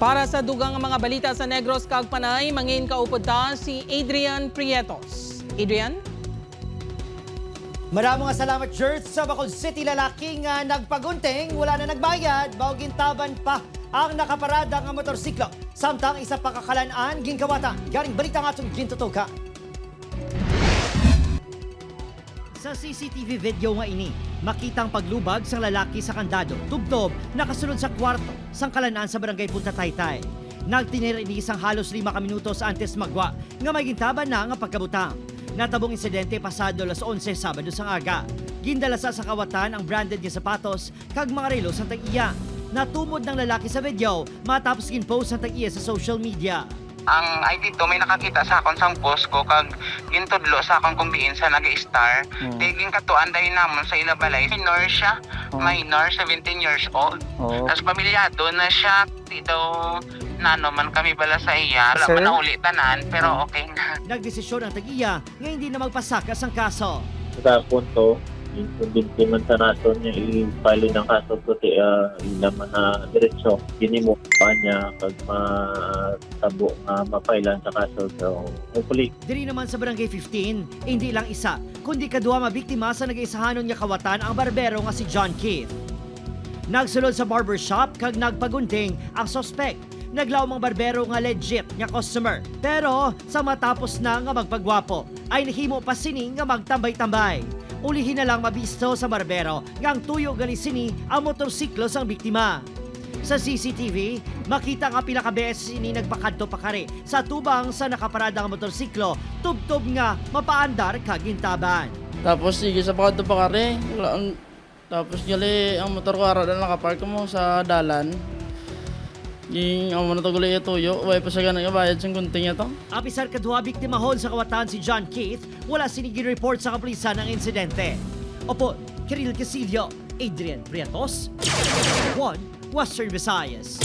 Para sa dugang mga balita sa Negros kag Panay, mangin kaupod ta si Adrian Prietos. Adrian? Maraming salamat, Jert. Sa Bacol City, lalaking nagpagunting, wala na nagbayad, baugintaban pa ang nakaparada ng motorsiklo. Samtang isa pa kakalanaan, ginkawatan. Garing balita nga itong gintutuka. Sa CCTV video nga ini, makitang paglubag sang lalaki sa kandado, tubtob, nakasunod sa kwarto, sang kalanaan sa barangay Punta Taytay. Nagtinir ini isang halos 5 minutos antes magwa, nga may gintaban na nga pagkabutang. Natabong insidente pasado las 11 Sabado sang aga. Gindala sa kawatan ang branded nga sapatos, kag mga relo sa tag-iya. Natumod ng lalaki sa video, matapos ginpost ang tag-iya sa social media. Ang ID to may nakakita sa akong sang post ko kag gintudlo sa akong kumbiin sa nag-star. Tiging katuan dahil namon sa ilabalay. Minor siya, minor, 17 years old. Tapos pamilyado na siya, dito nano man kami bala sa iya. Wala man na ulitanan, pero okay na. Nagdesisyon ang tag-iya nga hindi na magpasakas ang kaso. Sa punto, hindi man sa nason niya i-file ng kaso kuti ilaman na diretsyo. Ginimo pa niya pag matabo nga mapailan sa kaso. So, hopefully. Diri naman sa Barangay 15, hindi lang isa, kundi kadua mabiktima sa nag-isahanon nga kawatan ang barbero nga si John Keith. Nagsulod sa barbershop kag nagpagunting ang suspect. Naglaw mang barbero nga legit nga customer. Pero sa matapos na nga magpagwapo, ay nahimo pa sini nga magtambay-tambay. Ulihin na lang mabisto sa barbero ngang tuyo gali sini ang motorsiklo sang biktima. Sa CCTV, makita nga pila ka beses ini nagpakadto pa kare sa tubang sa nakaparada nga motorsiklo, tubtob nga mapaandar kagintaban. Tapos sige sa pakadto pa kare, tapos gali ang motor ko ara na nakapark mo sa dalan. Yung ang mga natagulay tuyo, way pa sa ganang bayad sa gunting ito. Apisar kadwa biktima hon sa kawatan si John Keith, wala sinigin report sa kapulisan ng insidente. Opo, Kiril Casillo, Adrian Prietos, 1 Western Visayas.